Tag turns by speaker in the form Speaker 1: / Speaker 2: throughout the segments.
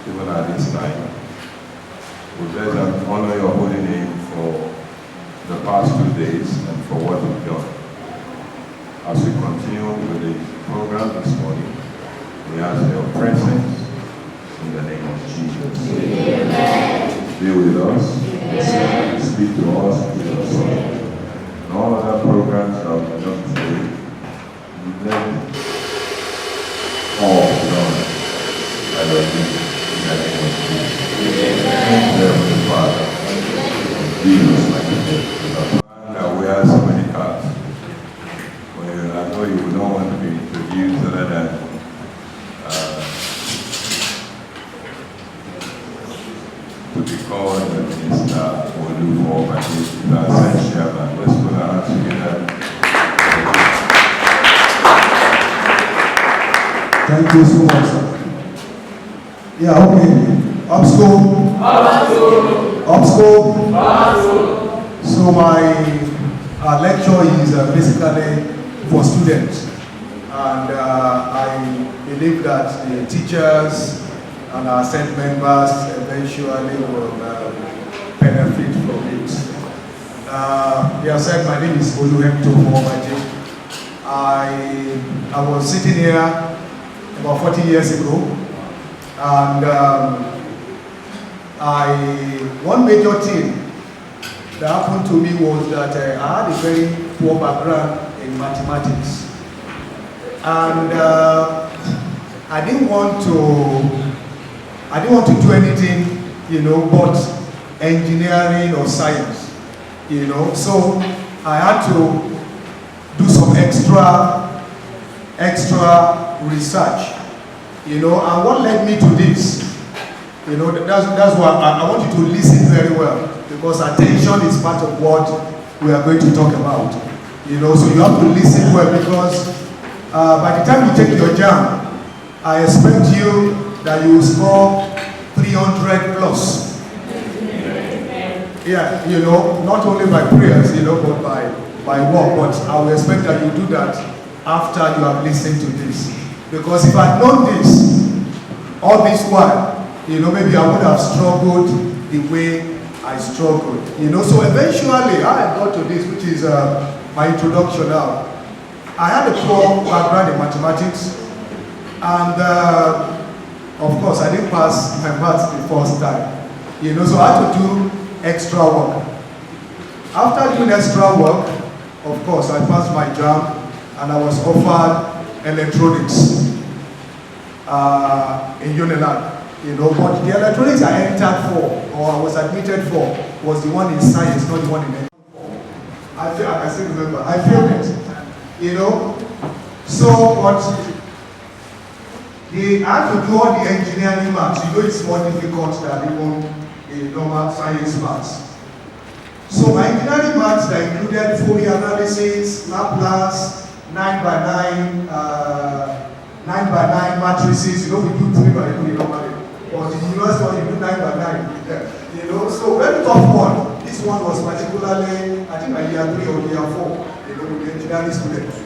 Speaker 1: even at this time. We bless and honor your holy name for the past 2 days and for what you've done. As we continue with the program this morning, we ask for your presence in the name of Jesus. Amen. Be with us. Amen. Speak to us. Give us all. And all other programs that we have done today, we let all done by your name in the name of Jesus. Thank you, Heavenly Father. Jesus, my name. That wears so many hats. Well, I know you would not want to be introduced other than to be called the Minister Olufor, but he's our Senate Chairman. Let's put our hands together.
Speaker 2: Thank you so much, sir. Yeah, okay. Upscope. So my lecture is basically for students, and I believe that the teachers and our Senate members eventually will benefit from it. They have said my name is Oluhemto. I was sitting here about 40 years ago, and one major thing that happened to me was that I had a very poor background in mathematics, and I didn't want to do anything, but engineering or science, So I had to do some extra research, and what led me to this, that's why I want you to listen very well, because attention is part of what we are going to talk about, So you have to listen well, because by the time you take your exam, I expect you that you will score 300 plus. Yeah, not only by prayers, but by work. But I will expect that you do that after you have listened to this. Because if I had known this, all this while, maybe I would have struggled the way I struggled. So eventually I got to this, which is my introduction now. I had a poor background in mathematics, and of course, I didn't pass my maths the first time, so I had to do extra work. After doing extra work, of course, I passed my JAMB, and I was offered electronics in Unilag, but the electronics I entered for, or I was admitted for, was the one in science, not the one in I can still remember. I failed it, so what? They had to do all the engineering maths. It's more difficult than even a normal science maths. So my engineering maths that included Fourier analysis, Laplace, 9x9 matrices. We do 3x3 normally, but in the university one you do 9x9. So very tough one. This one was particularly, I think, my year 3 or year 4. With the engineering students.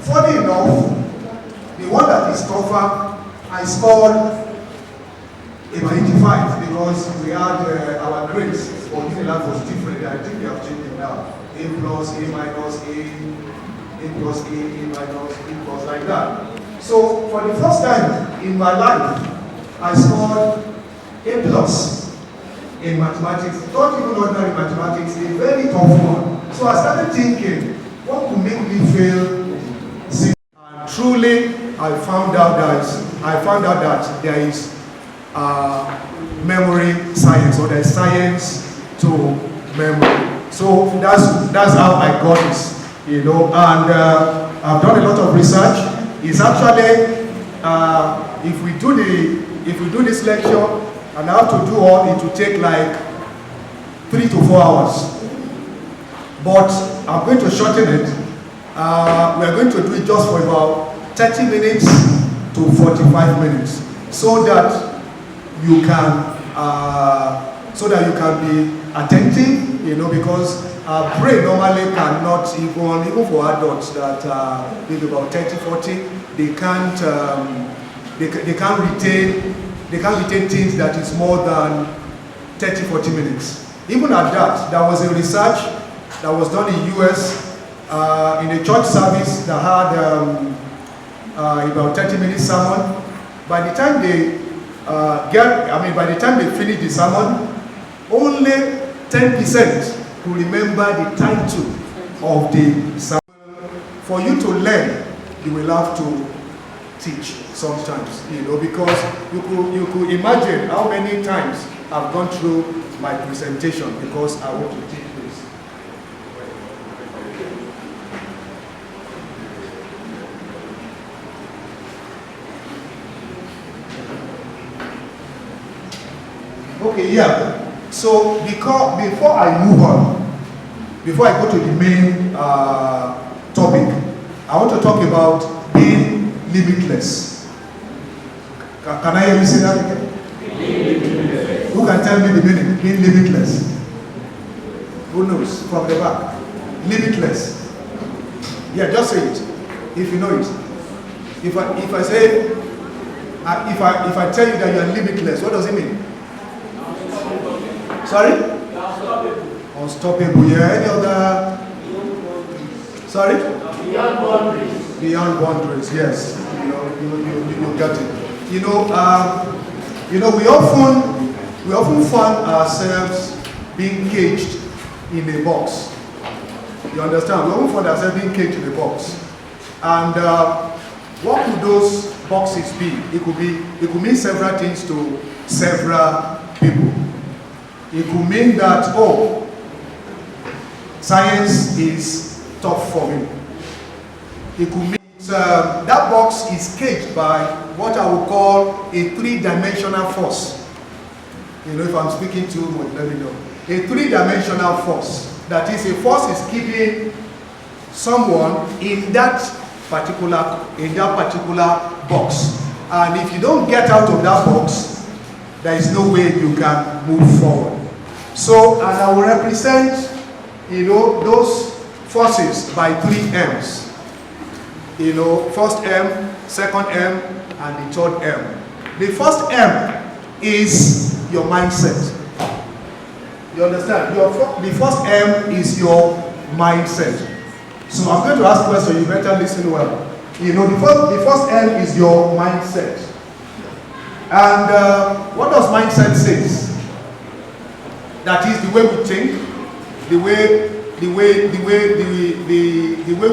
Speaker 2: Funny enough, the one that is tougher, I scored about 85 because we had our grades for Unilag was different. I think they have changed it now. A plus, A minus, A plus, A minus, A plus, like that. So for the first time in my life, I scored A plus in mathematics. Not even ordinary mathematics, a very tough one. So I started thinking, what could make me fail? And truly, I found out that there is memory science, or there is science to memory. So that's how I got this, and I've done a lot of research. It's actually if we do this lecture and I have to do all, it will take like 3 to 4 hours. But I'm going to shorten it. We are going to do it just for about 30 minutes to 45 minutes, so that you can be attentive, because our brain normally cannot, even for adults that maybe about 30, 40, they can't retain they can't retain things that is more than 30-40 minutes. Even at that, there was a research that was done in US in a church service that had about 30 minutes sermon. By the time they by the time they finish the sermon, only 10% could remember the title of the sermon. For you to learn, you will have to teach sometimes, because you could imagine how many times I've gone through my presentation because I want to teach this. Okay, yeah. So before I move on, before I go to the main topic, I want to talk about being limitless. Can I hear you say that again? Limitless. Who can tell me the meaning? Being limitless. Who knows? From the back. Limitless. Yeah, just say it if you know it. If I say if I tell you that you are limitless, what does it mean? Sorry? Unstoppable. Yeah. Any other? Sorry? Beyond boundaries. Beyond boundaries. Yes. You got it. We often find ourselves being caged in a box. You understand? We often find ourselves being caged in a box. And what could those boxes be? It could mean several things to several people. It could mean that, science is tough for me. It could mean that box is caged by what I would call a three-dimensional force. If I'm speaking too much, let me know. A three-dimensional force. That is, a force is keeping someone in that particular box. And if you don't get out of that box, there is no way you can move forward. So, and I will represent, those forces by 3 M's. First M, second M, and the third M. The first M is your mindset. You understand? The first M is your mindset. So I'm going to ask a question, you better listen well. The first M is your mindset. And what does mindset say? That is the way we think, the way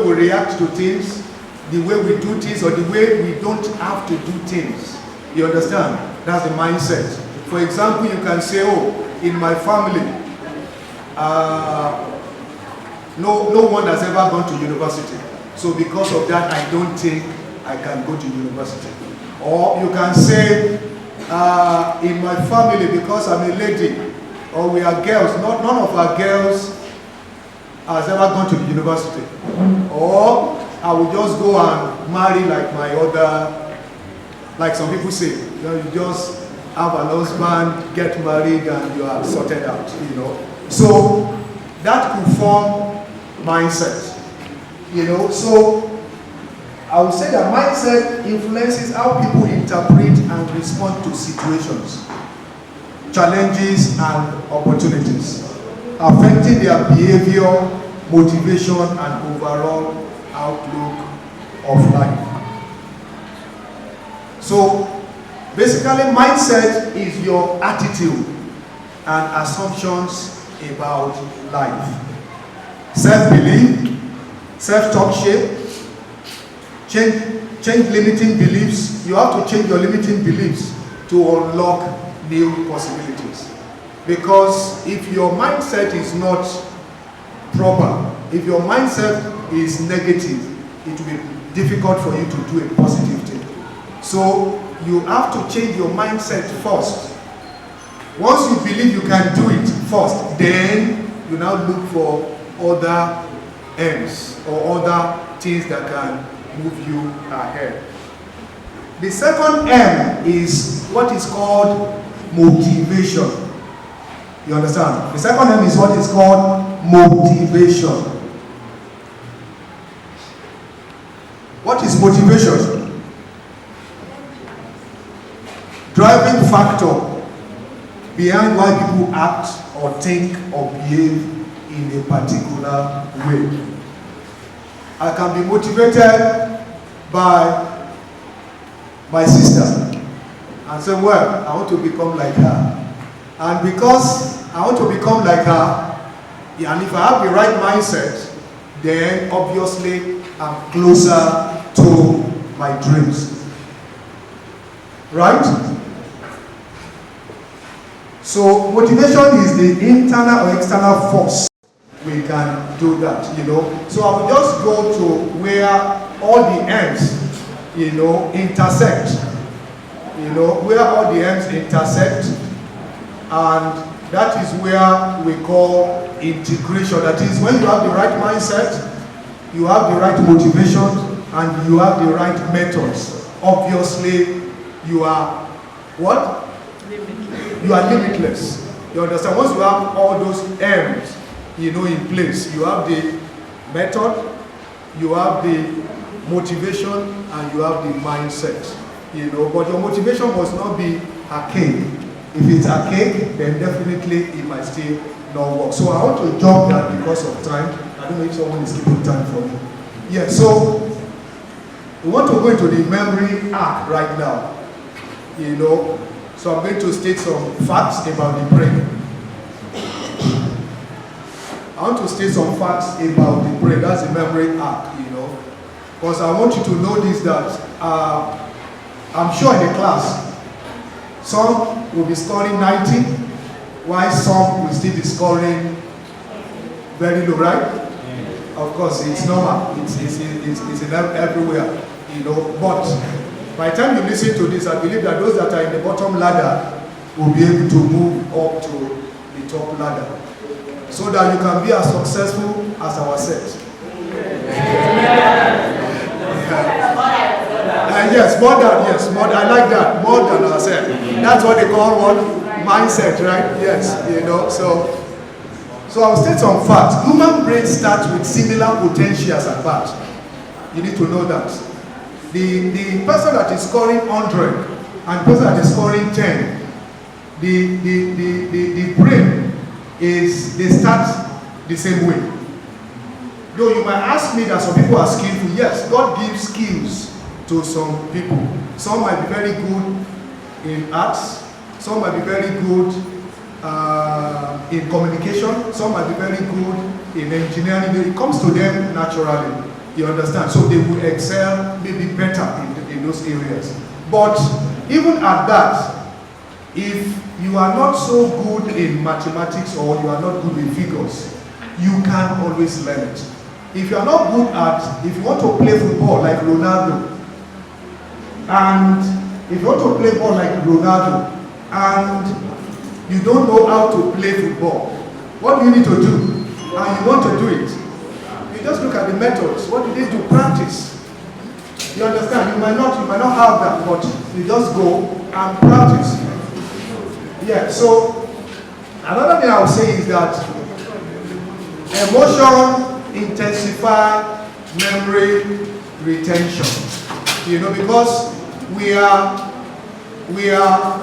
Speaker 2: we react to things, the way we do things, or the way we don't have to do things. You understand? That's the mindset. For example, you can say, in my family, no one has ever gone to university. So because of that, I don't think I can go to university. Or you can say, in my family, because I'm a lady, or we are girls, none of our girls has ever gone to the university. Or I will just go and marry like my other, like some people say, you just have an husband, get married, and you are sorted out, So that could form mindset, So I would say that mindset influences how people interpret and respond to situations, challenges, and opportunities, affecting their behavior, motivation, and overall outlook of life. So basically, mindset is your attitude and assumptions about life. Self-belief, self-talk shape, change limiting beliefs. You have to change your limiting beliefs to unlock new possibilities. Because if your mindset is not proper, if your mindset is negative, it will be difficult for you to do a positive thing. So you have to change your mindset first. Once you believe you can do it first, then you now look for other M's or other things that can move you ahead. The second M is what is called motivation. You understand? The second M is what is called motivation. What is motivation? driving factor behind why people act or think or behave in a particular way. I can be motivated by my sister and say, well, I want to become like her. And because I want to become like her, and if I have the right mindset, then obviously I'm closer to my dreams. Right? So motivation is the internal or external force. We can do that, you know. So I will just go to where all the ends, you know, intersect. You know, where all the ends intersect, and that is where we call integration. That is when you have the right mindset, you have the right motivation, and you have the right methods. Obviously, you are what? Limitless. You are limitless. You understand? Once you have all those M's, you know, in place, you have the method, you have the motivation, and you have the mindset. You know, but your motivation must not be archaic. If it's archaic, then definitely it might still not work. So I want to jump that because of time. I don't know if someone is keeping time for me. Yeah, so we want to go into the memory arc right now. You know, so I'm going to state some facts about the brain. I want to state some facts about the brain. That's the memory arc, you know. Because I want you to know this, that I'm sure in the class, some will be scoring 90, while some will still be scoring very low, right? Of course, it's normal. It's in everywhere, you know. But by the time you listen to this, I believe that those that are in the bottom ladder will be able to move up to the top ladder, so that you can be as successful as our set. Yes, more than, I like that, more than ourselves. That's what they call what? Mindset, right? Yes, you know, so I'll state some facts. Human brain starts with similar potentials at birth. You need to know that. The person that is scoring 100 and the person that is scoring 10, the brain they start the same way. Though you might ask me that some people are skillful. Yes, God gives skills to some people. Some might be very good in arts, some might be very good in communication, some might be very good in engineering. It comes to them naturally, you understand? So they will excel maybe better in those areas. But even at that, if you are not so good in mathematics or you are not good with figures, you can always learn it. If you are not good at, if you want to play football like Ronaldo, and if you want to play ball like Ronaldo, and you don't know how to play football, what do you need to do? And you want to do it, you just look at the methods. What you need to practice. You understand? You might not have that, but you just go and practice. Yeah, so another thing I would say is that emotion intensify memory retention. You know, because we are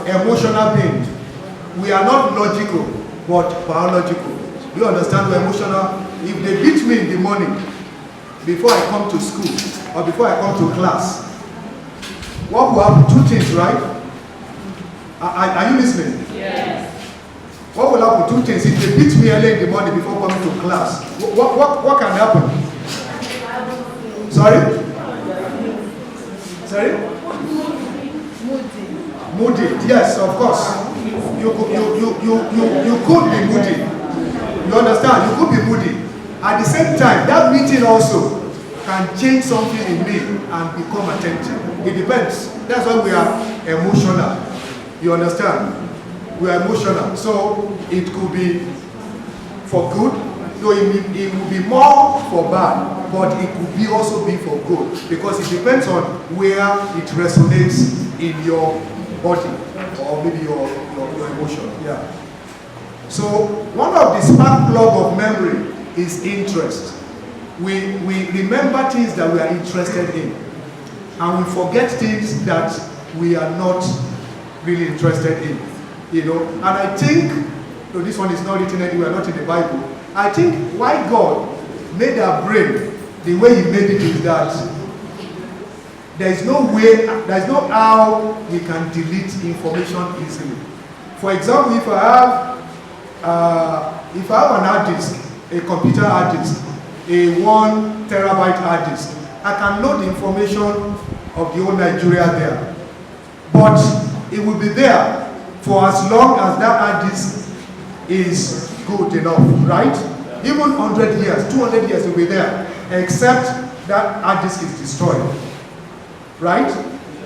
Speaker 2: emotional beings. We are not logical, but biological. Do you understand? We're emotional. If they beat me in the morning before I come to school or before I come to class, what will happen? Two things, right? Are you listening?
Speaker 3: Yes.
Speaker 2: What will happen? Two things. If they beat me early in the morning before coming to class, what can happen? Sorry? Sorry? Moody. Yes, of course. You could be moody. You understand? You could be moody. At the same time, that meeting also can change something in me and become attentive. It depends. That's why we are emotional. You understand? We are emotional. So it could be for good. So it will be more for bad, but it could be also be for good, because it depends on where it resonates in your body or maybe your emotion. Yeah. So one of the spark plug of memory is interest. We remember things that we are interested in, and we forget things that we are not really interested in, you know. And I think, though this one is not written anywhere, not in the Bible, I think why God made our brain the way He made it is that there is no how we can delete information easily. For example, if I have an hard disk, a computer hard disk, a 1 terabyte hard disk, I can load the information of the whole Nigeria there. But it will be there for as long as that hard disk is good enough, right? Even 100 years, 200 years it will be there, except that hard disk is destroyed, right?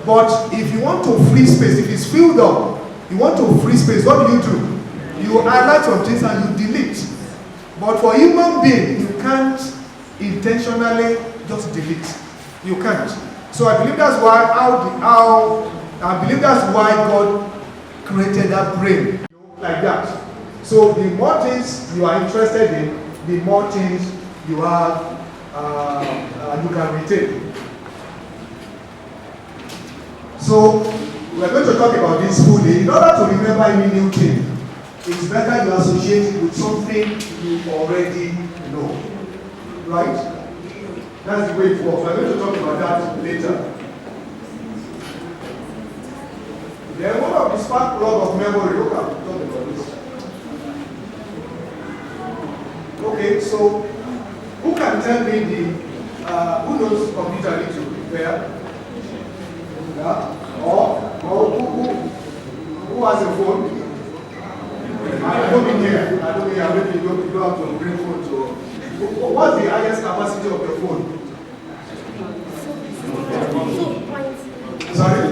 Speaker 2: But if you want to free space, if it's filled up, you want to free space, what do? You highlight some things and you delete. But for human being, you can't intentionally just delete. You can't. So I believe that's why God created that brain like that. So the more things you are interested in, the more things you have, you can retain. So we are going to talk about this fully. In order to remember any new thing, it's better you associate it with something you already know. Right? That's the way it works. We're going to talk about that later. Then one of the spark plug of memory. Look at talk about this. Okay, so who can tell me who knows computer little? Where? Yeah? Or who has a phone? I don't mean here. Maybe you don't have to bring phone to. What's the highest capacity of your phone? Sorry?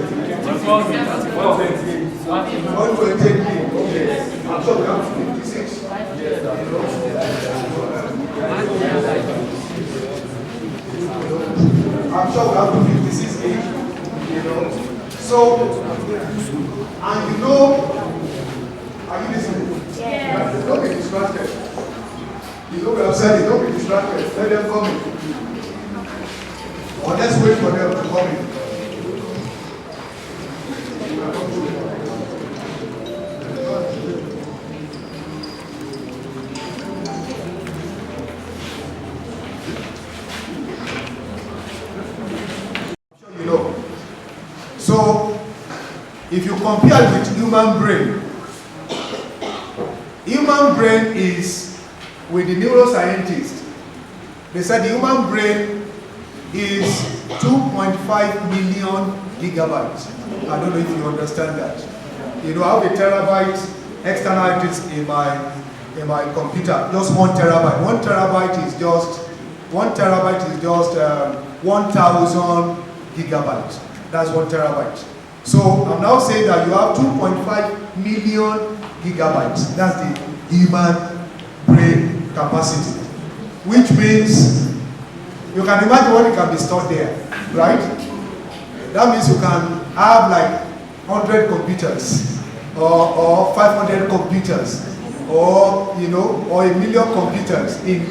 Speaker 2: 128 gig. Okay. I'm sure we have 56. I'm sure we have 56 gig. You know. So, and you know, are you listening? Yeah. Don't be distracted. You know we have said it, don't be distracted. Let them come in. Or let's wait for them to come in. I'm sure you know. So, if you compare with human brain is, with the neuroscientists, they said the human brain is 2.5 million gigabytes. I don't know if you understand that. You know, I have a terabyte external disk in my computer, just 1 terabyte. 1 terabyte is just 1,000 gigabytes. That's 1 terabyte. So I'm now saying that you have 2.5 million gigabytes. That's the human brain capacity, which means you can imagine what it can be stored there, right? That means you can have like 100 computers or 500 computers or, you know, or 1 million computers in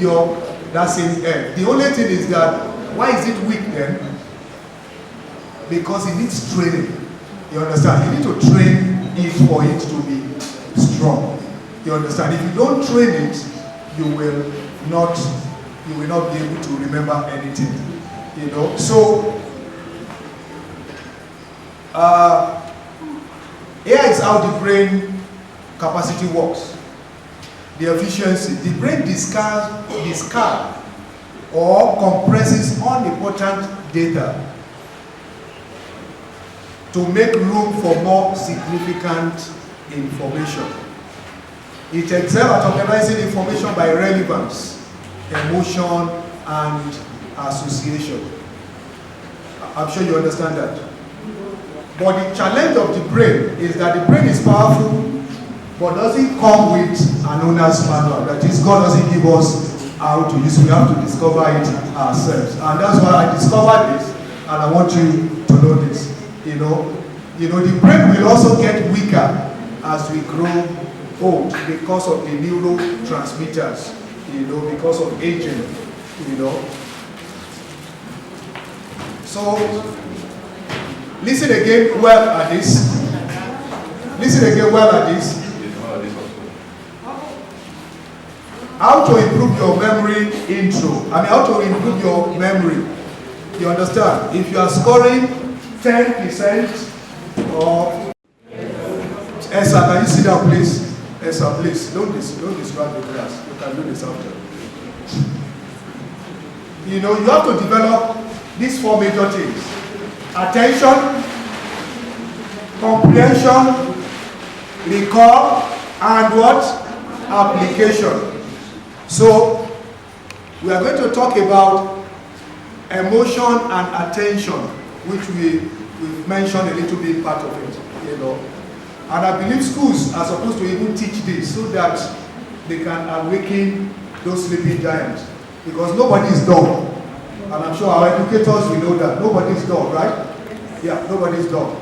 Speaker 2: that same air. The only thing is that, why is it weak then? Because it needs training. You understand? You need to train it for it to be strong. You understand? If you don't train it, you will not be able to remember anything. You know? So here is how the brain capacity works. The efficiency. The brain discards or compresses unimportant data to make room for more significant information. It excels at organizing information by relevance, emotion, and association. I'm sure you understand that. But the challenge of the brain is that the brain is powerful, but doesn't come with an owner's manual. That is, God doesn't give us how to use it. We have to discover it ourselves. And that's why I discovered this, and I want you to know this. You know, the brain will also get weaker as we grow old because of the neurotransmitters, you know, because of aging, you know. So, listen again well at this. Listen again well at this. How to improve your memory intro. I mean, how to improve your memory. You understand? If you are scoring 10% or... Esa, can you sit down, please? Esa, please. Don't distract the class. You can do this after. You know, you have to develop these 4 major things. Attention, comprehension, recall, and what? Application. So, we are going to talk about emotion and attention, which we've mentioned a little bit part of it, you know. And I believe schools are supposed to even teach this so that they can awaken those sleeping giants. Because nobody is dumb. And I'm sure our educators will know that. Nobody is dumb, right? Yeah, nobody is dumb.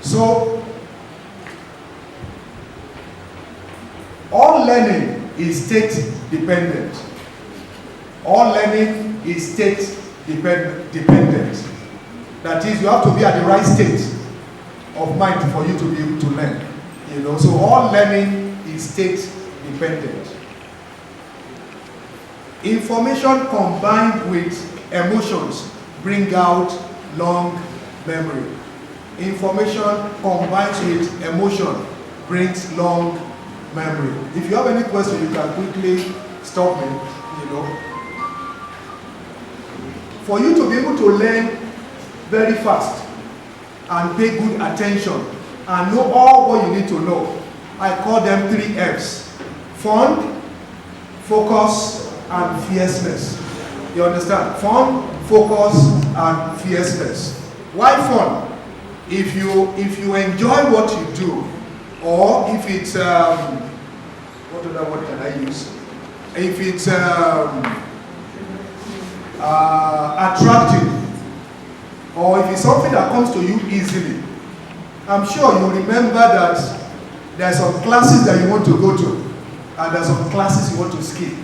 Speaker 2: So, all learning is state dependent. All learning is state dependent. That is, you have to be at the right state of mind for you to be able to learn. You know, so all learning is state dependent. Information combined with emotions bring out long memory. Information combined with emotion brings long memory. If you have any question, you can quickly stop me, you know. For you to be able to learn very fast and pay good attention and know all what you need to know, I call them 3 F's. Fun, focus, and fierceness. You understand? Fun, focus, and fierceness. Why fun? If you enjoy what you do, or if it's what other word can I use? If it's attractive, or if it's something that comes to you easily, I'm sure you remember that there are some classes that you want to go to, and there are some classes you want to skip.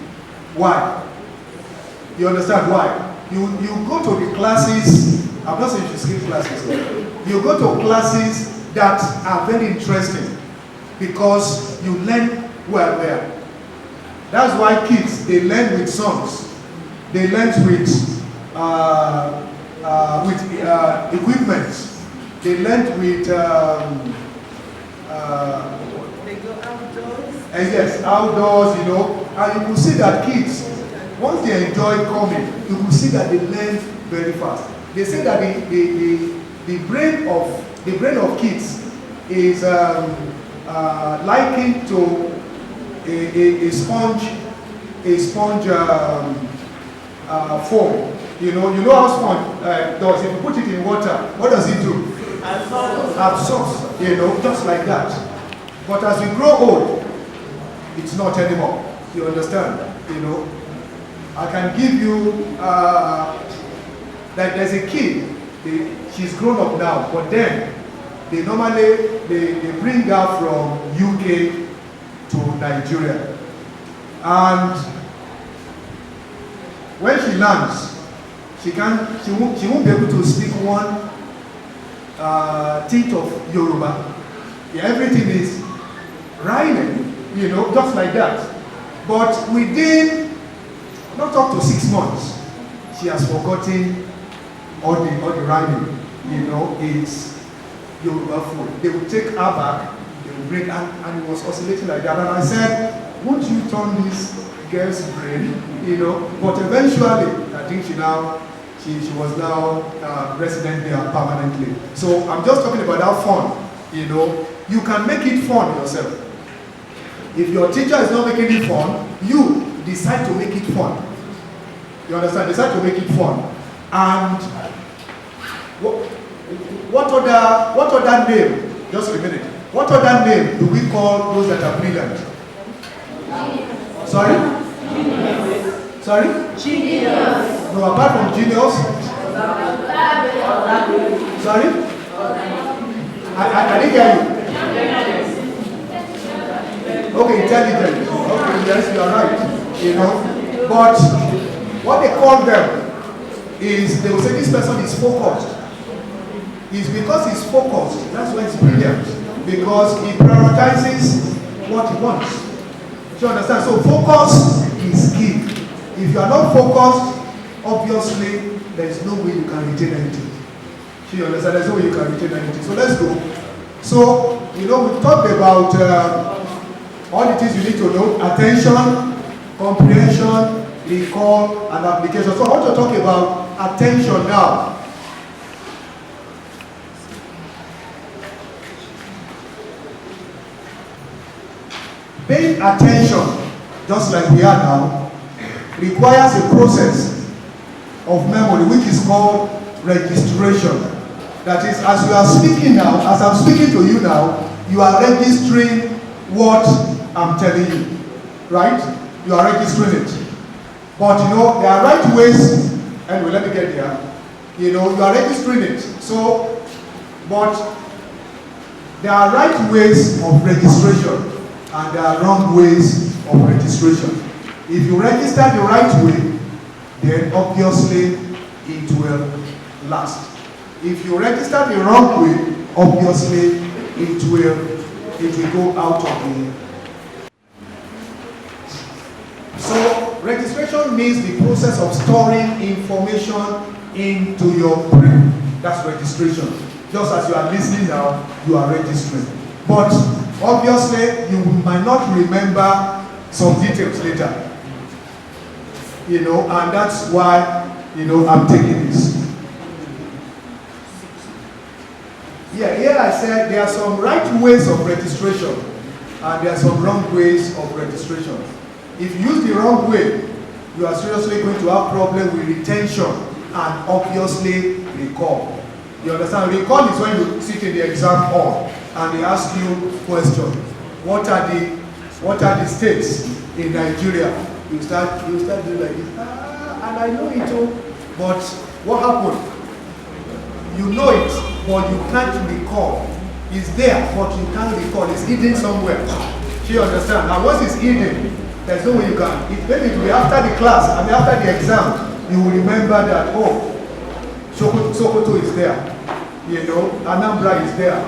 Speaker 2: Why? You understand why? You go to the classes, I'm not saying you skip classes, you go to classes that are very interesting because you learn well there. That's why kids, they learn with songs. They learn with equipment. They learn with
Speaker 3: they go outdoors.
Speaker 2: Yes, outdoors, you know. And you will see that kids, once they enjoy coming, you will see that they learn very fast. They say that the brain of kids is likened to a sponge foam. You know how sponge does. If you put it in water, what does it do? Absorbs. You know, just like that. But as we grow old, it's not anymore. You understand? You know, I can give you that there's a kid. She's grown up now, but then they normally bring her from UK to Nigeria, and when she lands, she won't be able to speak one teeth of Yoruba. Yeah, everything is rhyming, you know, just like that. But within not up to 6 months, she has forgotten all the rhyming. You know, it's Yoruba food. They will take her back, they will bring her, and it was oscillating like that. And I said, won't you turn this girl's brain, you know? But eventually, I think she was now resident there permanently. So I'm just talking about that fun, you know. You can make it fun yourself. If your teacher is not making it fun, you decide to make it fun. You understand? Decide to make it fun. And what other name? Just a minute. What other name do we call those that are brilliant? Sorry? Genius. Sorry? Genius. No, apart from genius? Sorry? I didn't hear you. Okay, intelligent. Okay, yes, you are right. You know, but what they call them is, they will say this person is focused. It's because he's focused, that's why he's brilliant. because he prioritizes what he wants. Do you understand? So focus is key. If you are not focused, obviously there is no way you can retain anything. Do you understand? There's no way you can retain anything. So let's go. So, we've talked about all the things you need to know: attention, comprehension, recall, and application. So I want to talk about attention now. Paying attention, just like we are now, requires a process of memory which is called registration. That is, as you are speaking now, as I'm speaking to you now, you are registering what I'm telling you, right? You are registering it. But there are right ways. Anyway, let me get there. You are registering it. So, but there are right ways of registration and there are wrong ways of registration. If you register the right way, then obviously it will last. If you register the wrong way, obviously it will go out of the. So registration means the process of storing information into your brain. That's registration. Just as you are listening now, you are registering. But obviously you might not remember some details later. And that's why I'm taking this. Yeah, here I said there are some right ways of registration and there are some wrong ways of registration. If you use the wrong way, you are seriously going to have problem with retention and obviously recall. You understand? Recall is when you sit in the exam hall and they ask you question. What are the states in Nigeria? You start doing like this. And I know it all, but what happened? You know it, but you can't recall. It's there, but you can't recall. It's hidden somewhere. Do you understand? Now, once it's hidden, there's no way you can. Maybe it will be after the class, and after the exam, you will remember that, Sokoto is there. Anambra is there.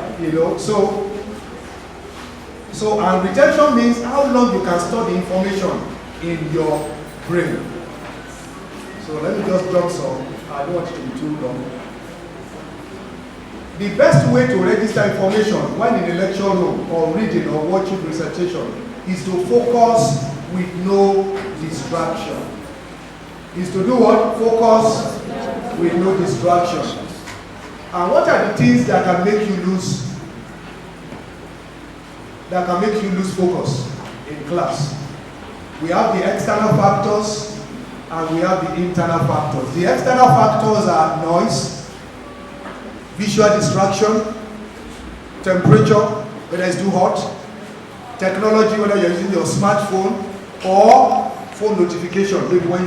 Speaker 2: So and retention means how long you can store the information in your brain. So let me just drop some. I don't want it to be too long. The best way to register information when in a lecture room or reading or watching presentation is to focus with no distraction. Is to do what? Focus with no distraction. And what are the things that can make you lose focus in class? We have the external factors and we have the internal factors. The external factors are noise, visual distraction, temperature, whether it's too hot, technology, whether you're using your smartphone, or phone notification. Maybe when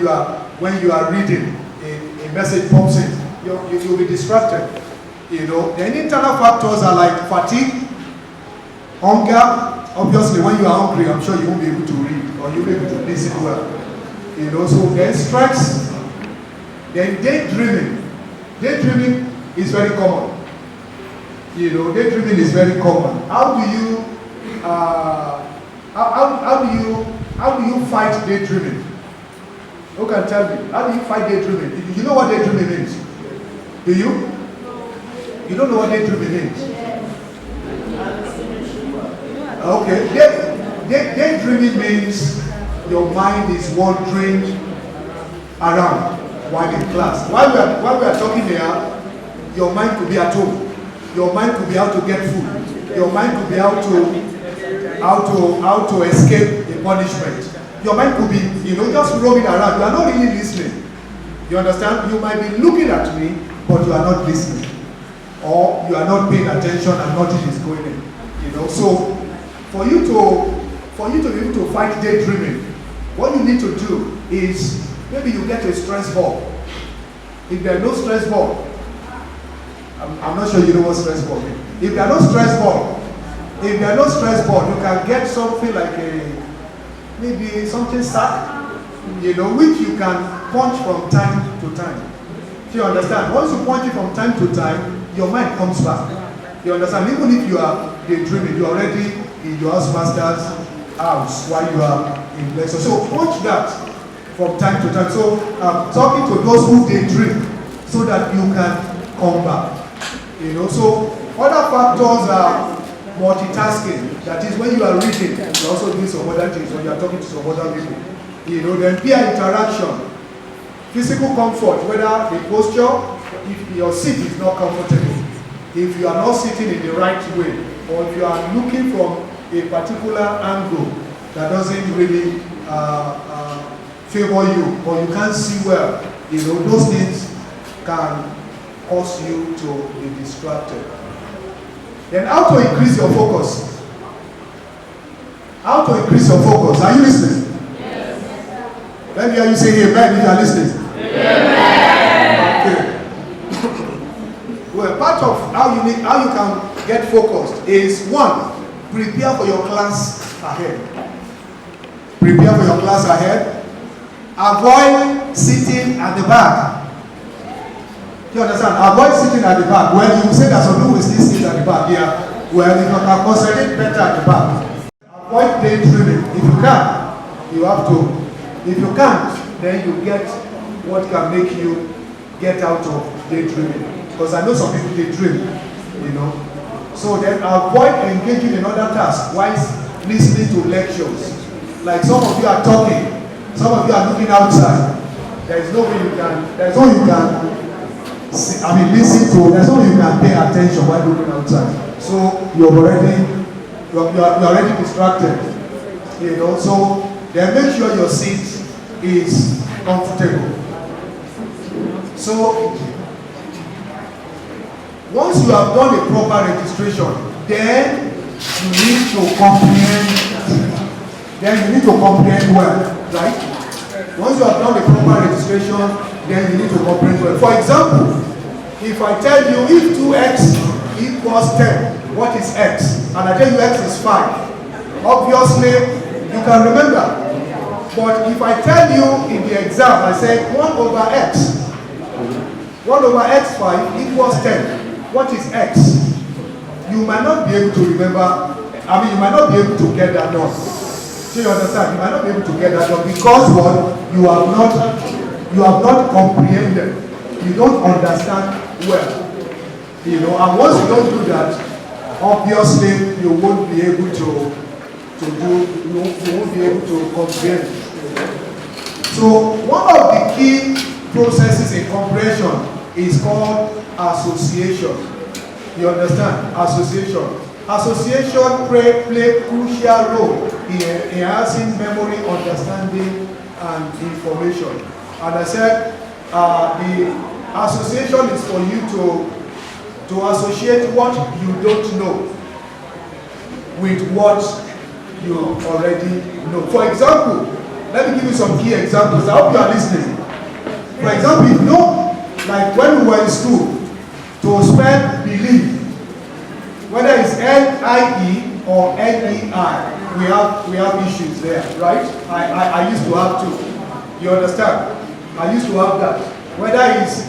Speaker 2: you are reading, a message pops in, you'll be distracted. The internal factors are like fatigue, hunger. Obviously, when you are hungry, I'm sure you won't be able to read or you'll be able to listen well. So then stress, then daydreaming. Daydreaming is very common. Daydreaming is very common. How do you fight daydreaming? Who can tell me? How do you fight daydreaming? You know what daydreaming means? Do you? You don't know what daydreaming means? Okay. Daydreaming means your mind is wandering around while in class. While we are talking here, your mind could be at home. Your mind could be out to get food. Your mind could be out to escape a punishment. Your mind could be, just roaming around. You are not really listening. You understand? You might be looking at me, but you are not listening. Or you are not paying attention and nothing is going in. So for you to be able to fight daydreaming, what you need to do is maybe you get a stress ball. If there are no stress ball, I'm not sure you know what stress ball is. If there are no stress ball, you can get something like maybe something sack, which you can punch from time to time. Do you understand? Once you punch it from time to time, your mind comes back. You understand? Even if you are daydreaming. You're already in your housemaster's house while you are in lecture. So watch that from time to time. So I'm talking to those who daydream so that you can come back. You know, so other factors are multitasking. That is when you are reading, you're also doing some other things when you are talking to some other people. You know, then peer interaction, physical comfort, whether the posture, if your seat is not comfortable, if you are not sitting in the right way, or if you are looking from a particular angle that doesn't really favor you, or you can't see well, you know, those things can cause you to be distracted. Then how to increase your focus? How to increase your focus? Are you listening? Yes. Let me hear you say amen if you are listening. Amen. Okay. Well, part of how you can get focused is one, prepare for your class ahead. Prepare for your class ahead. Avoid sitting at the back. You understand? Avoid sitting at the back. When you say that some people will still sit at the back, yeah, well, you can concentrate better at the back. Avoid daydreaming. If you can, you have to. If you can't, then you get what can make you get out of daydreaming. Because I know some people daydream, you know. So then avoid engaging in other tasks while listening to lectures. Like some of you are talking, some of you are looking outside. There is no way you can, there's no way you can listen to, there's no way you can pay attention while looking outside. So you're already distracted. You know, so then make sure your seat is comfortable. So once you have done a proper registration, then you need to comprehend. Then you need to comprehend well, right? Once you have done the proper registration, then you need to comprehend well. For example, if I tell you if 2x equals 10, what is x? And I tell you x is 5. Obviously, you can remember. But if I tell you in the exam, I say 1 over x. 1 over x5 equals 10. What is x? You might not be able to remember. You might not be able to get that done. So you understand? You might not be able to get that done because what? You have not comprehended. You don't understand well. You know, and once you don't do that, obviously you won't be able to you won't be able to comprehend. So one of the key processes in comprehension is called association. You understand? Association. Association play crucial role in enhancing memory, understanding, and information. And I said the association is for you to associate what you don't know with what you already know. For example, let me give you some key examples. I hope you are listening. For example, you know, like when we were in school, to spell believe, whether it's L-I-E or N-E-I, we have issues there, right? I used to have two. You understand? I used to have that. Whether it's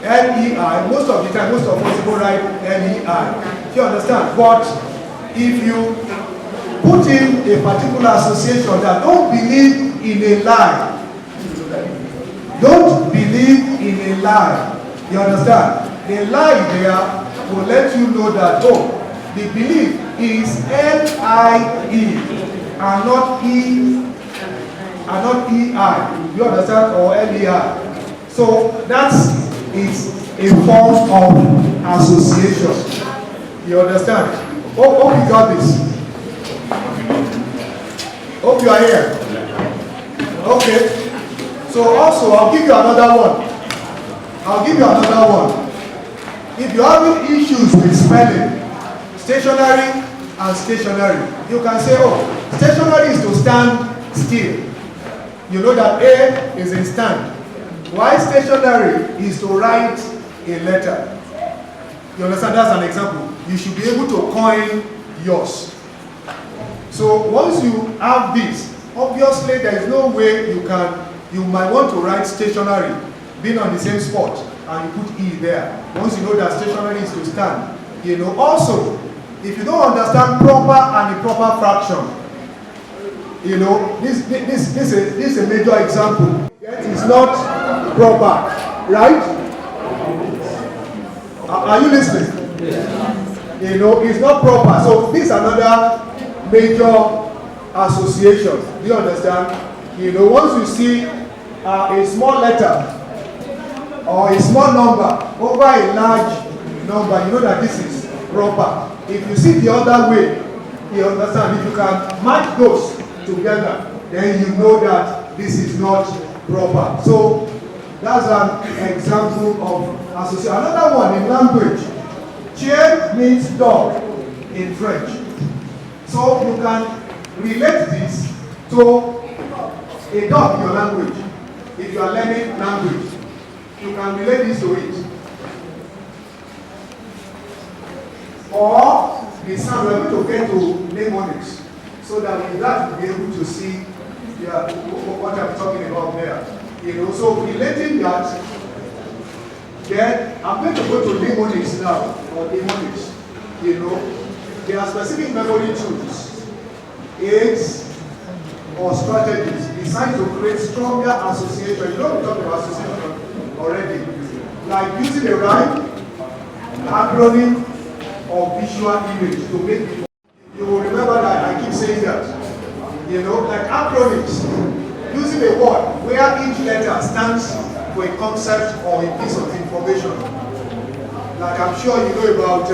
Speaker 2: N-E-I, most of the time, most of us will write N-E-I. You understand? But if you put in a particular association that don't believe in a lie, don't believe in a lie. You understand? The lie there will let you know that, oh, the belief is L-I-E and not E-I. You understand? Or L-E-I. So that's a form of association. You understand? Hope you got this. Hope you are here. Okay. So also, I'll give you another one. If you're having issues with spelling, stationary and stationary, you can say, oh, stationary is to stand still. You know that A is in stand. While stationary is to write a letter. You understand? That's an example. You should be able to coin yours. So once you have this, obviously there is no way you might want to write stationary, being on the same spot, and you put E there. Once you know that stationary is to stand. You know, also, If you don't understand proper and improper fraction, you know, this is a major example. It is not proper, right? Are you listening? You know, it's not proper. So this is another major association. Do you understand? You know, once you see a small letter or a small number over a large number, you know that this is proper. If you see the other way, you understand, if you can match those together, then you know that this is not proper. So that's an example of association. Another one in language, chien means dog in French. So you can relate this to a dog in your language. If you are learning language, you can relate this to it. Or the sound, we are going to get to mnemonics so that with that we'll be able to see what I'm talking about there. You know, so relating that, then I'm going to go to mnemonics now, or mnemonics. You know, there are specific memory tools, aids, or strategies designed to create stronger association. You know, we talked about association already. Like using a rhyme, acronym, or visual image to make people. You will remember that I keep saying that. You know, like acronyms, using a word where each letter stands for a concept or a piece of information. Like I'm sure you know about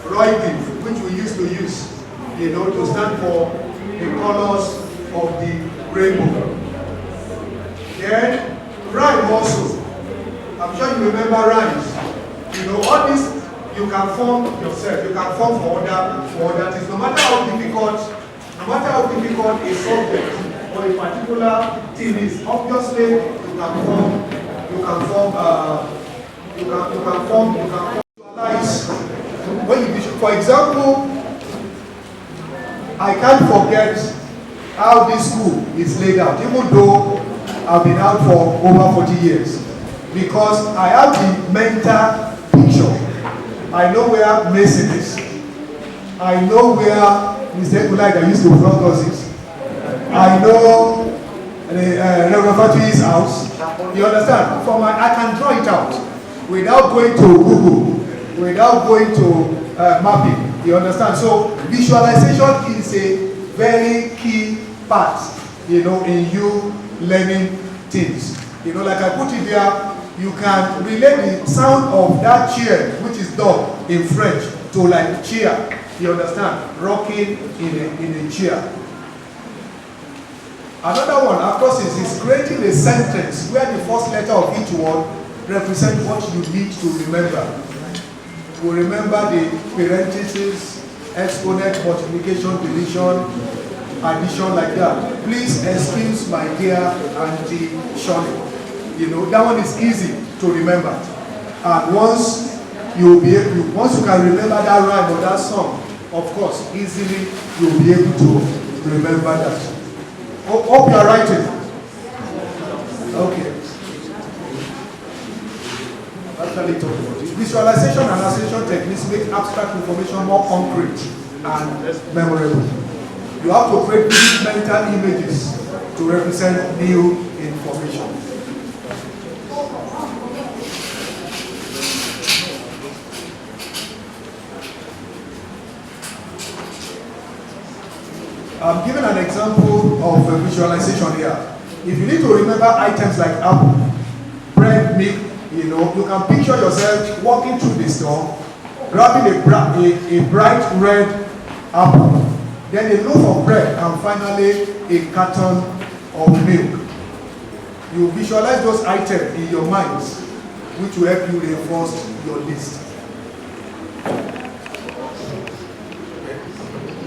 Speaker 2: writing, which we used to use, you know, to stand for the colors of the rainbow. Then rhyme also. I'm sure you remember rhymes. You know, all these you can form yourself, you can form for other things. No matter how difficult a subject or a particular thing is, obviously you can visualize. When you visualize, for example, I can't forget how this school is laid out, even though I've been out for over 40 years, because I have the mental picture. I know where Mason is. I know where Mr. Ekulai that used to flog us is. I know Reverend Fatui's house. You understand? I can draw it out without going to Google, without going to mapping. You understand? So visualization is a very key part, you know, in you learning things. You know, like I put it there, you can relate the sound of that chair, which is dog in French, to like chair. You understand? Rocking in a chair. Another one, of course, is creating a sentence where the first letter of each word represents what you need to remember. You remember the parentheses, exponent, multiplication, division, addition, like that. Please excuse my dear Auntie Shirley. You know, that one is easy to remember. And once you can remember that rhyme or that song, of course, easily you'll be able to remember that. Hope you are writing. Okay. Actually talk about it. Visualization and association techniques make abstract information more concrete and memorable. You have to create vivid mental images to represent new information. I'm giving an example of a visualization here. If you need to remember items like apple, bread, milk, you know, you can picture yourself walking through the store, grabbing a bright red apple, then a loaf of bread, and finally a carton of milk. You visualize those items in your minds, which will help you reinforce your list. Okay.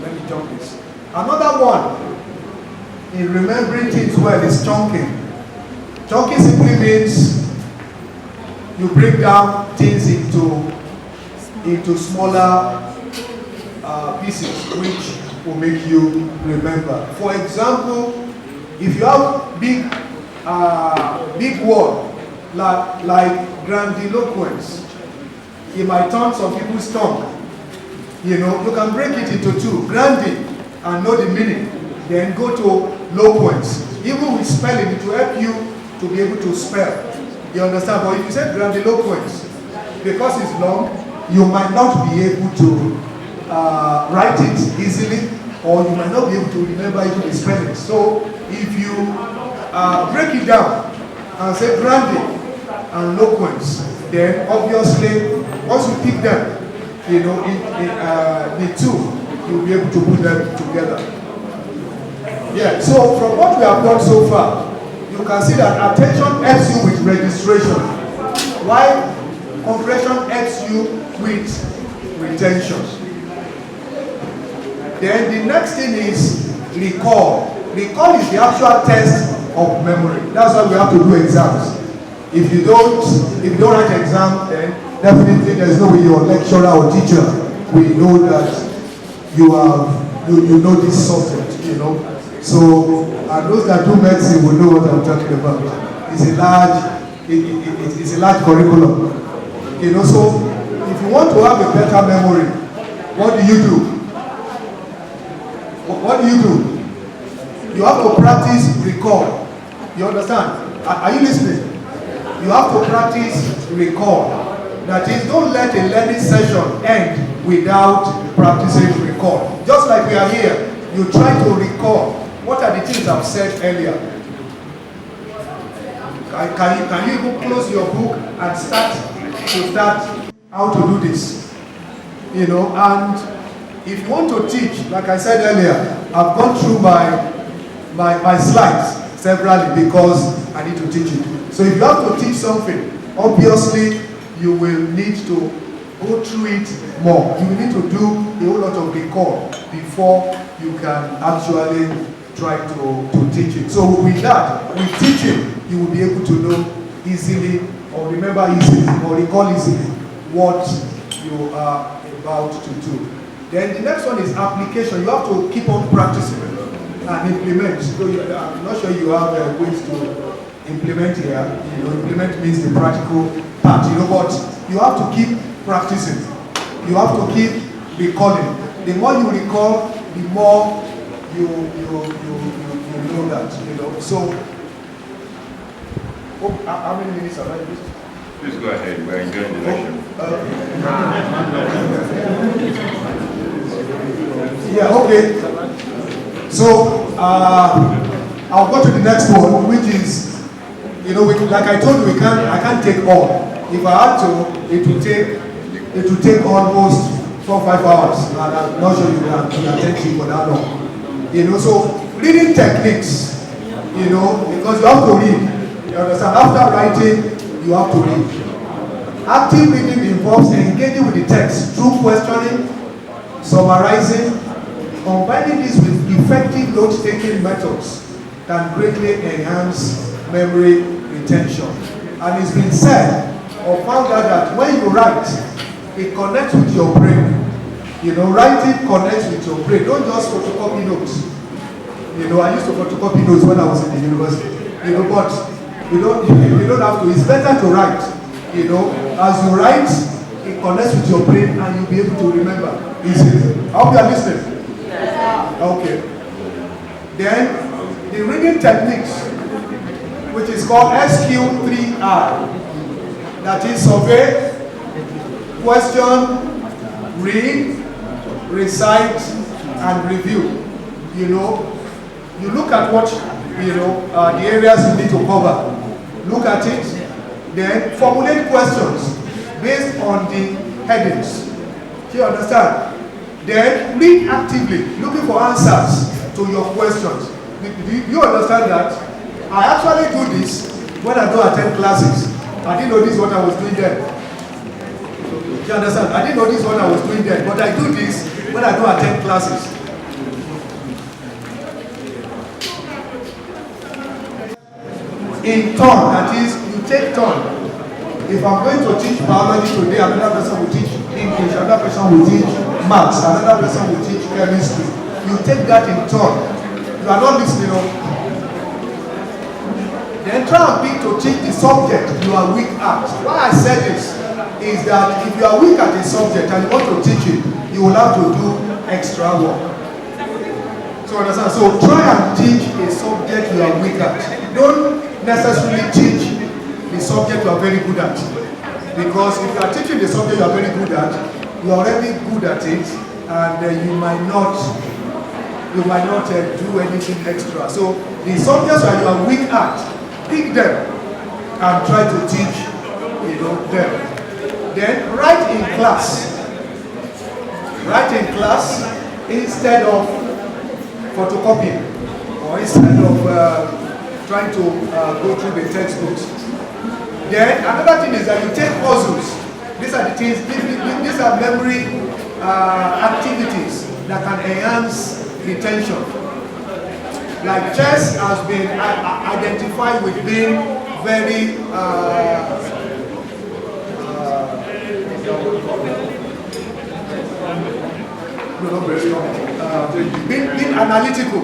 Speaker 2: Let me jump this. Another one in remembering things well is chunking. Chunking simply means you break down things into smaller pieces, which will make you remember. For example, if you have big word like grandiloquence, it might turn some people's tongue. You know, you can break it into two, grande and know the meaning, then go to low points. Even with spelling, it will help you to be able to spell. You understand? But if you say grande low points, because it's long, you might not be able to write it easily, or you might not be able to remember even the spelling. So if you break it down and say grande and low points, then obviously once you pick them, you know, in the two, you'll be able to put them together. Yeah, so from what we have done so far, you can see that attention helps you with registration, while comprehension helps you with retention. Then the next thing is recall. Recall is the actual test of memory. That's why we have to do exams. If you don't write exam, then definitely there's no way your lecturer or teacher will know that you know this subject, you know. So, and those that do medicine will know what I'm talking about. It's a large curriculum, you know. So, if you want to have a better memory, what do you do? What do you do? You have to practice recall. You understand? Are you listening? You have to practice recall. That is, don't let a learning session end without practicing recall. Just like we are here, you try to recall what are the things I've said earlier. Can you even close your book and start how to do this? You know, and if you want to teach, like I said earlier, I've gone through my slides severally because I need to teach it. So if you have to teach something, obviously you will need to go through it more. You will need to do a whole lot of recall before you can actually try to teach it. So with that, with teaching, you will be able to know easily, or remember easily, or recall easily what you are about to do. Then the next one is application. You have to keep on practicing and implement. So I'm not sure you have ways to implement here. You know, implement means the practical part. You know what? You have to keep practicing. You have to keep recalling. The more you recall, the more you know that. You know. So, how many minutes are I used?
Speaker 1: Please go ahead. We're enjoying the lecture.
Speaker 2: Yeah, okay. So, I'll go to the next one, which is, you know, like I told you, I can't take all. If I had to, it will take almost 4 or 5 hours, and I'm not sure you can be attentive for that long. You know, so reading techniques, you know, because you have to read. You understand? After writing, you have to read. Active reading involves engaging with the text through questioning, summarizing, combining this with effective note-taking methods can greatly enhance memory retention. And it's been said or found out that when you write, it connects with your brain. You know, writing connects with your brain. Don't just photocopy notes. You know, I used to photocopy notes when I was in the university. You know, but you don't have to. It's better to write. You know, as you write, it connects with your brain and you'll be able to remember easily. I hope you are listening. Okay. Then the reading techniques, which is called SQ3R. That is survey, question, read, recite, and review. You know, you look at what, you know, the areas you need to cover. Look at it, then formulate questions based on the headings. Do you understand? Then read actively, looking for answers to your questions. Do you understand that? I actually do this when I don't attend classes. I didn't know this what I was doing then. Do you understand? I didn't know this what I was doing then, but I do this when I don't attend classes. In turn, that is, you take turn. If I'm going to teach biology today, another person will teach English, another person will teach maths, another person will teach chemistry. You take that in turn. You are not listening up. Then try and pick to teach the subject you are weak at. Why I said this is that if you are weak at a subject and you want to teach it, you will have to do extra work. So understand? So try and teach a subject you are weak at. Don't necessarily teach the subject you are very good at. Because if you are teaching the subject you are very good at, you are already good at it, and you might not do anything extra. So the subjects that you are weak at, pick them and try to teach them. Then write in class. Write in class instead of photocopying, or instead of trying to go through the textbooks. Then another thing is that you take puzzles. These are the things, these are memory activities that can enhance retention. Like chess has been identified with being very being analytical.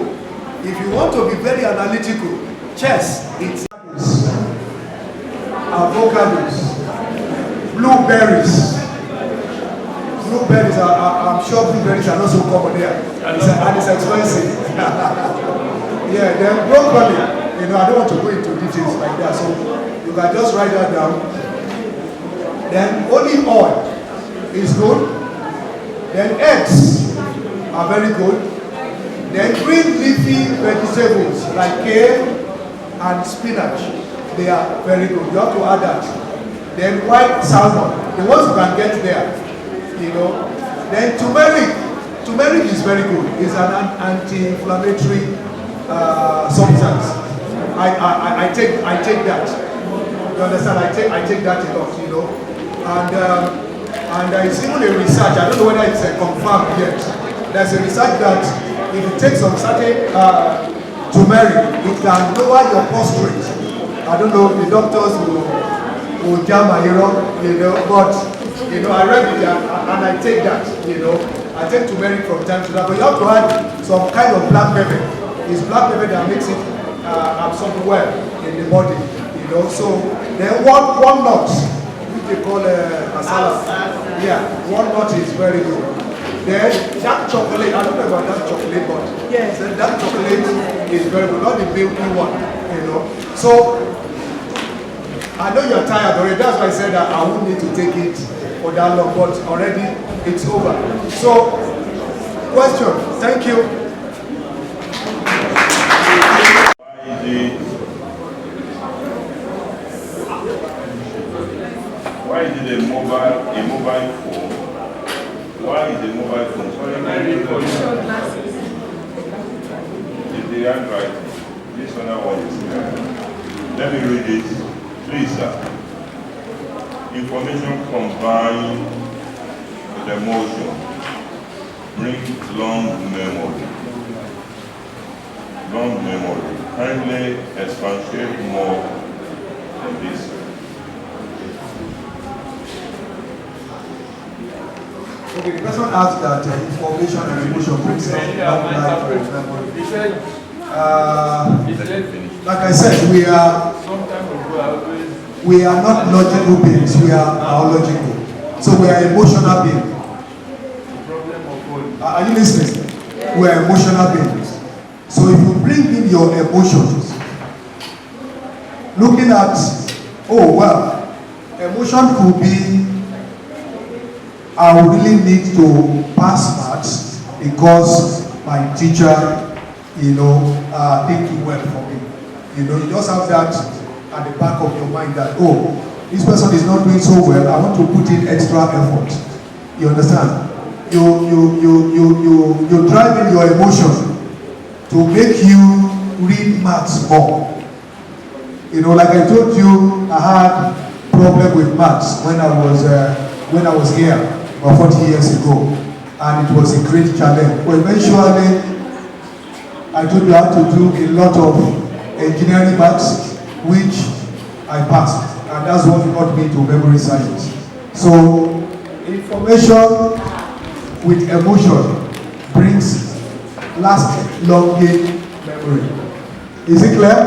Speaker 2: If you want to be very analytical, chess, it's avocados, blueberries. Blueberries I'm sure blueberries are not so common here, and it's expensive. Yeah, then broccoli. I don't want to go into details like that, so you can just write that down. Then olive oil is good. Then eggs are very good. Then green leafy vegetables like kale and spinach, they are very good. You have to add that. Then white salmon, the ones you can get there, Then turmeric is very good. It's an anti-inflammatory substance. I take that. You understand? I take that a lot, and there is even a research. I don't know whether it's confirmed yet. There's a research that if you take some certain turmeric, it can lower your prostate. I don't know, the doctors will jam my ear, but I read it and I take that, I take turmeric from time to time, but you have to add some kind of black pepper. It's black pepper that makes it absorb well in the body, So then walnut, which they call masala. Yeah, walnut is very good. Then dark chocolate, I don't know about dark chocolate, but yes, the dark chocolate is very good, not the milky one, So I know you're tired already. That's why I said that I won't need to take it for that long, but already it's over. So, question. Thank you.
Speaker 1: Why is it a mobile phone? Why is a mobile phone? Sorry, it's the handwriting. This one is let me read it. Please, sir. Information combined with emotion brings long memory. Long memory. Kindly expatiate more on this.
Speaker 2: Okay, the person asked that information and emotion brings long life and memory. Like I said, we are not logical beings, we are biological. So we are emotional beings. Are you listening? We are emotional beings. So if you bring in your emotions, looking at, emotion could be, I really need to pass maths because my teacher, did well for me. You just have that at the back of your mind that, this person is not doing so well, I want to put in extra effort. You understand? You drive in your emotion to make you read maths more. Like I told you, I had problem with maths when I was here about 40 years ago, and it was a great challenge. But eventually, I told you how to do a lot of engineering maths, which I passed, and that's what got me to memory science. So, information with emotion brings lasting memory. Is it clear?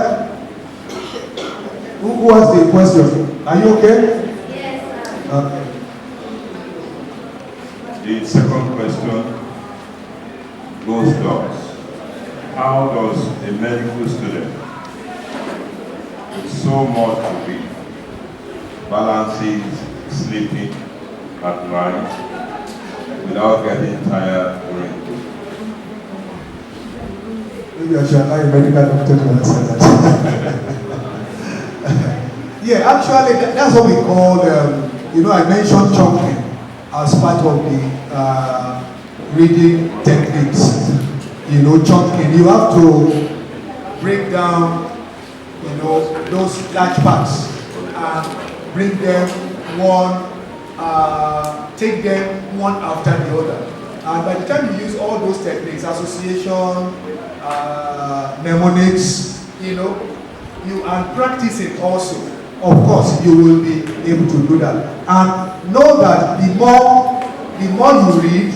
Speaker 2: Who asked the question? Are you okay?
Speaker 3: Yes, sir.
Speaker 2: Okay.
Speaker 1: The second question goes thus. How does a medical student with so much to read balances sleeping at night without getting tired during the day?
Speaker 2: Maybe I should allow a medical doctor to answer that. Yeah, actually, that's what we call, I mentioned chunking as part of the reading techniques. Chunking, you have to break down, those large parts and bring them take them one after the other. And by the time you use all those techniques, association, mnemonics, and practice it also, of course, you will be able to do that. And know that the more you read,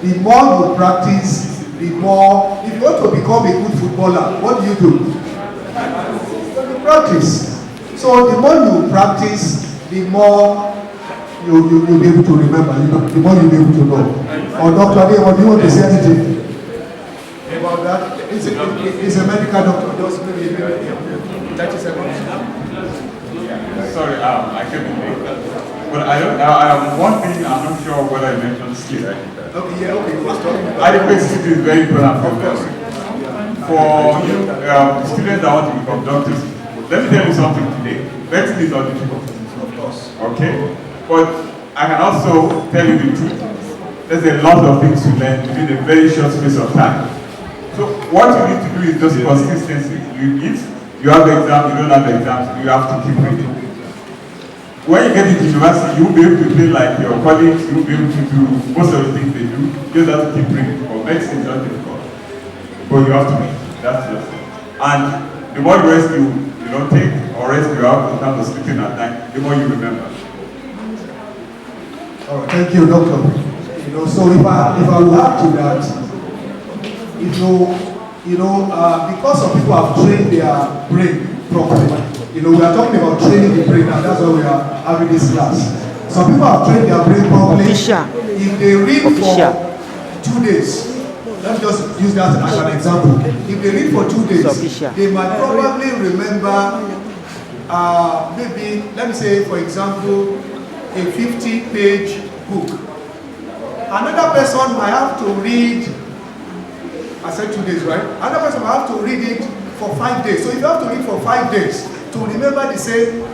Speaker 2: the more you practice, the more, if you want to become a good footballer, what do? You practice. So the more you practice, the more you'll be able to remember, the more you'll be able to know. Or Dr. Adewa, do you want to say anything about that? It's a medical doctor. Just maybe 30 seconds.
Speaker 4: Sorry, I can't make that. But one thing I'm not sure whether I mentioned sleep.
Speaker 2: Okay, yeah, okay.
Speaker 4: Adequate sleep is very important for memory. For you, students that want to become doctors, let me tell you something today. Medicine is not difficult.
Speaker 2: Of course.
Speaker 4: Okay? But I can also tell you the truth. There's a lot of things to learn within a very short space of time. So what you need to do is just consistency. You have the exam, you don't have the exams, you have to keep reading. When you get into university, you won't be able to play like your colleagues, you won't be able to do most of the things they do. You just have to keep reading. But medicine is not difficult. But you have to read. That's just it. And the more rest you don't take, or rest you have in terms of sleeping at night, the more you remember.
Speaker 2: All right, thank you, doctor. So if I will add to that, because some people have trained their brain properly. We are talking about training the brain, and that's why we are having this class. Some people have trained their brain properly. If they read for 2 days, let's just use that as an example. If they read for 2 days, they might probably remember, maybe, let me say, for example, a 50-page book. Another person might have to read, I said 2 days, right? Another person might have to read it for 5 days. So if you have to read for 5 days to remember the same,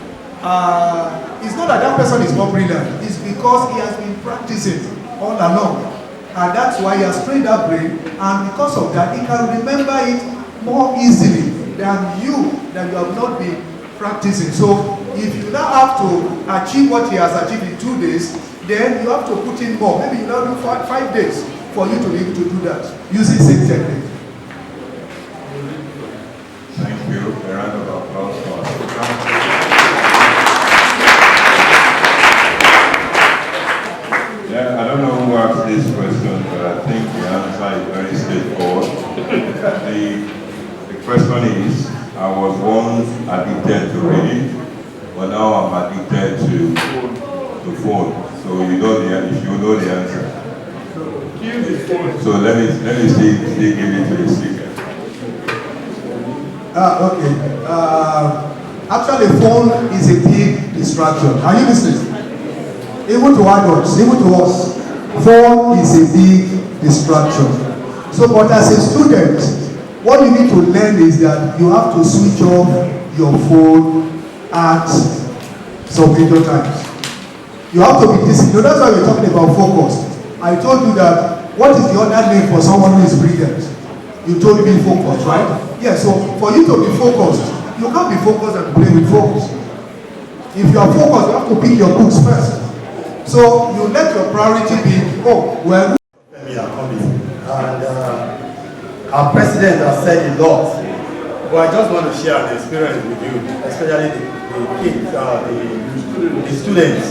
Speaker 2: it's not that person is more brilliant. It's because he has been practicing all along. And that's why he has trained that brain. And because of that, he can remember it more easily than you have not been practicing. So if you now have to achieve what he has achieved in 2 days, then you have to put in more. Maybe you now do 5 days for you to be able to do that using same technique.
Speaker 1: Thank you. A round of applause for us. Yeah, I don't know who asked this question, but I think the answer is very straightforward. The question is, I was once addicted to reading, but now I'm addicted to phone. So if you know the answer. So let me see give it to the speaker.
Speaker 2: Okay. Actually, phone is a big distraction. Are you listening? Even to adults, even to us, phone is a big distraction. So, but as a student, what you need to learn is that you have to switch off your phone at some major times. You have to be disciplined. That's why we're talking about focus. I told you that, what is the other name for someone who is brilliant? You told me focus, right? Yeah, so for you to be focused, you can't be focused and play with focus. If you are focused, you have to pick your books first. So you let your priority be,
Speaker 5: We are coming. And our president has said a lot. But I just want to share an experience with you, especially the kids, the students.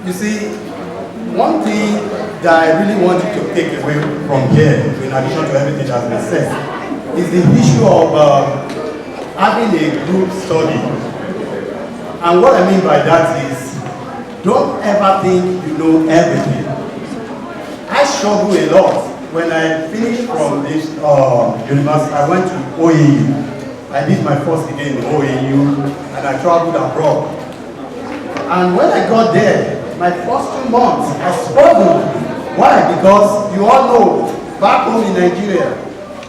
Speaker 5: You see, one thing that I really want you to take away from here, in addition to everything that has been said, is the issue of having a group study. And what I mean by that is, don't ever think you know everything. I struggle a lot. When I finished from this university, I went to OAU. I did my first degree in OAU and I traveled abroad. And when I got there, my first 2 months, I struggled. Why? Because you all know, back home in Nigeria,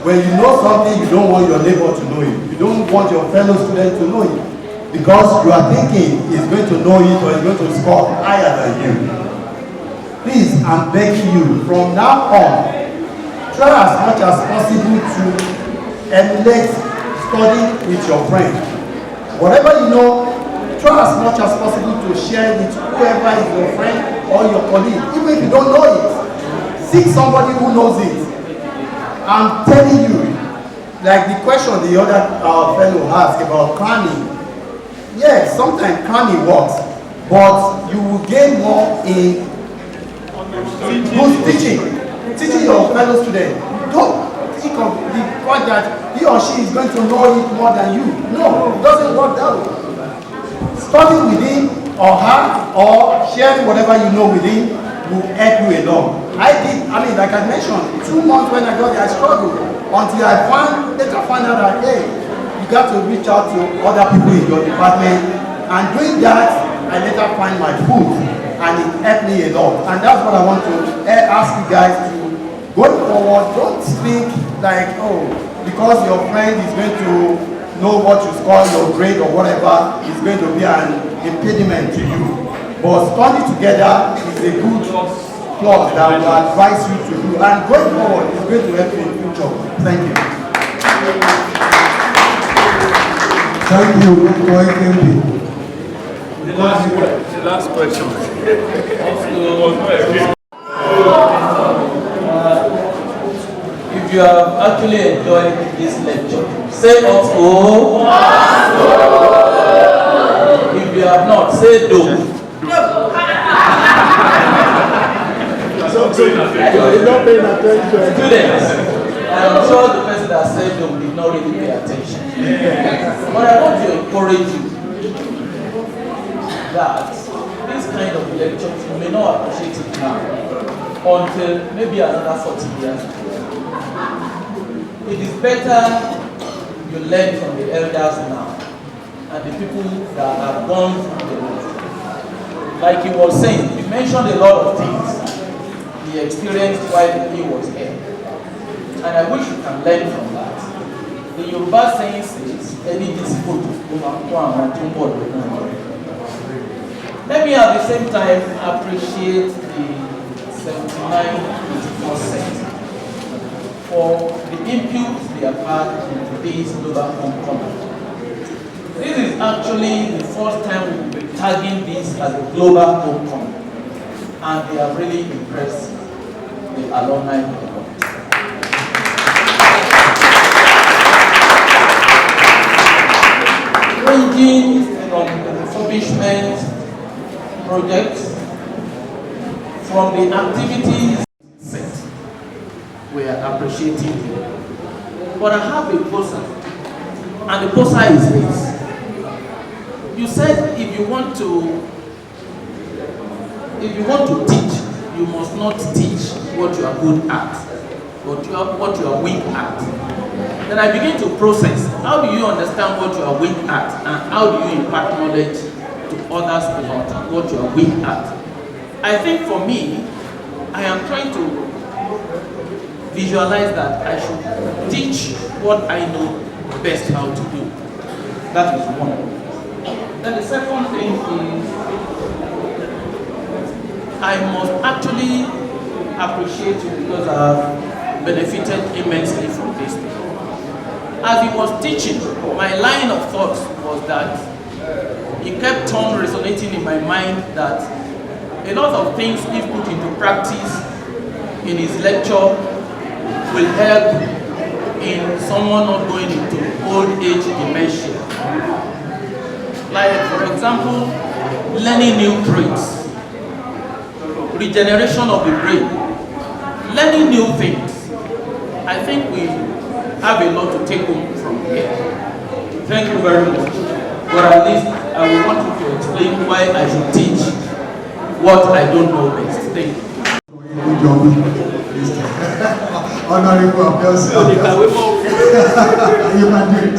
Speaker 5: when you know something, you don't want your neighbor to know it. You don't want your fellow student to know it. Because you are thinking he's going to know it or he's going to score higher than you. Please, I'm begging you, from now on, try as much as possible to emulate studying with your friend. Whatever you know, try as much as possible to share with whoever is your friend or your colleague. Even if you don't know it, seek somebody who knows it. I'm telling you, like the question the other fellow asked about cramming. Yes, sometimes cramming works, but you will gain more in good teaching your fellow student. Don't think of the point that he or she is going to know it more than you. No, it doesn't work that way. Studying with him or her or sharing whatever you know with him will help you along. Like I mentioned, 2 months when I got there, I struggled until I later found out that, hey, you got to reach out to other people in your department, and doing that, I later find my food, and it helped me a lot. And that's what I want to ask you guys to, going forward, don't think like, oh, because your friend is going to know what you score, your grade or whatever, is going to be an impediment to you. But study together is a good clause that will advise you to do. And going forward, it's going to help you in the future. Thank you.
Speaker 2: Thank you, Dr. Ikembe.
Speaker 6: The last question.
Speaker 7: If you have actually enjoyed this lecture, say also. If you have not, say do.
Speaker 2: You're not paying attention.
Speaker 7: Students, I'm sure the person that said do did not really pay attention. But I want to encourage you that this kind of lecture, you may not appreciate it now until maybe another 40 years. It is better you learn from the elders now and the people that have gone through the road. Like he was saying, he mentioned a lot of things he experienced while he was here. And I wish you can learn from that. The Yoruba saying says, any disciple let me at the same time appreciate the 79-84% for the input they have had in today's global homecoming. This is actually the first time we will be tagging this as a global homecoming, and they have really impressed the alumni of the world. Ranging from the refurbishment projects, from the activities set, we are appreciating it. But I have a poster, and the poster is this. You said if you want to teach, you must not teach what you are good at, but what you are weak at. Then I begin to process. How do you understand what you are weak at, and how do you impart knowledge to others about what you are weak at? I think for me, I am trying to visualize that I should teach what I know best how to do. That is one. Then the second thing is, I must actually appreciate you because I have benefited immensely from this thing. As he was teaching, my line of thought was that he kept on resonating in my mind that a lot of things, if put into practice in his lecture, will help in someone not going into old age dementia. Like, for example, learning new traits, regeneration of the brain, learning new things. I think we have a lot to take home from here. Thank you very much. But at least I will want you to explain why I should teach what I don't know best. Thank you.
Speaker 2: Honorable, I'm just
Speaker 7: You can
Speaker 2: you can do it.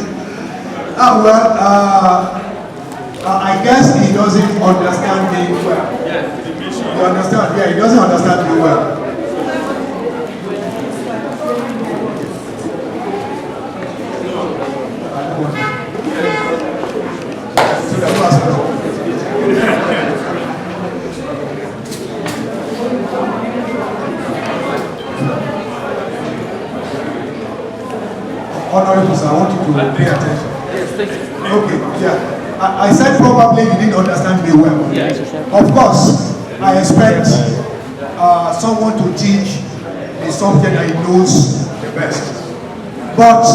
Speaker 2: Well, I guess he doesn't understand me well. You understand? Yeah, he doesn't understand me well. To the pastor. Honorable, sir, I want you to pay attention.
Speaker 7: Yes, thank you.
Speaker 2: Okay, yeah. I said probably you didn't understand me well.
Speaker 7: Yes.
Speaker 2: Of course, I expect someone to teach the subject that he knows the best. But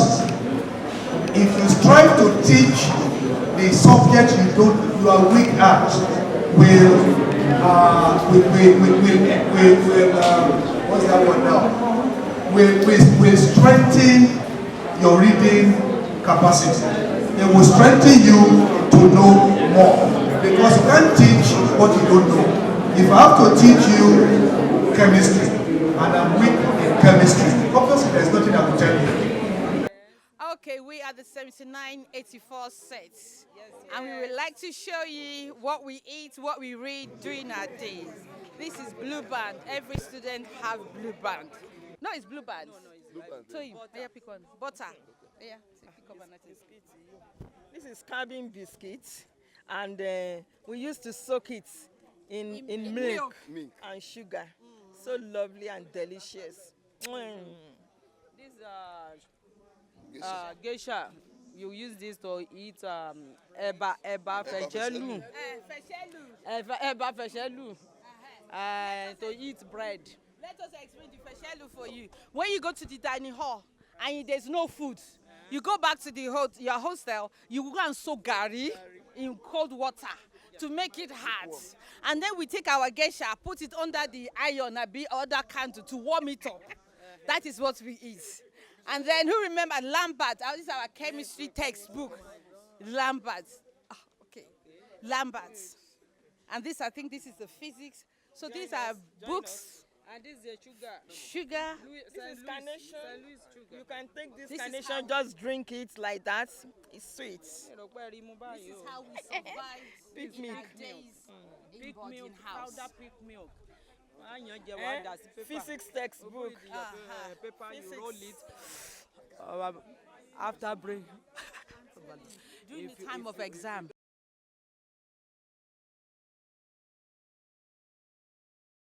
Speaker 2: if you strive to teach the subject you are weak at, what's that one now? Will strengthen your reading capacity. It will strengthen you to know more. Because you can't teach what you don't know. If I have to teach you chemistry, and I'm weak in chemistry, obviously there's nothing I will tell you.
Speaker 3: Okay, we are the 7984 set. And we would like to show you what we eat, what we read during our days. This is Blue Band. Every student have Blue Band. No, it's Blue Band. No, it's Blue Band. So you, pick one. Butter. Yeah, pick up another.
Speaker 6: This is cabin biscuits, and we used to soak it in milk and sugar. So lovely and delicious.
Speaker 8: This geisha, you use this to eat eba feshelu. Eba feshelu. To eat bread.
Speaker 3: Let us explain the feshelu for you. When you go to the dining hall and there's no food, you go back to your hostel, you go and soak gari in cold water to make it hard. And then we take our geisha, put it under the iron or the candle to warm it up. That is what we eat. And then who remember Lambert? This is our chemistry textbook. Lambert. Okay. Lambert. And this, I think this is the physics. So these are books.
Speaker 8: And this is the sugar.
Speaker 3: Sugar.
Speaker 6: This is carnation. You can take this carnation, just drink it like that. It's sweet.
Speaker 3: This is how we survive
Speaker 6: Pig
Speaker 3: in
Speaker 6: milk.
Speaker 3: our days in
Speaker 8: Pig
Speaker 3: boarding
Speaker 8: milk,
Speaker 3: house.
Speaker 8: powder pig milk.
Speaker 6: Physics textbook.
Speaker 8: Paper, you
Speaker 6: Physics.
Speaker 8: roll it. After break.
Speaker 3: During the time of exam,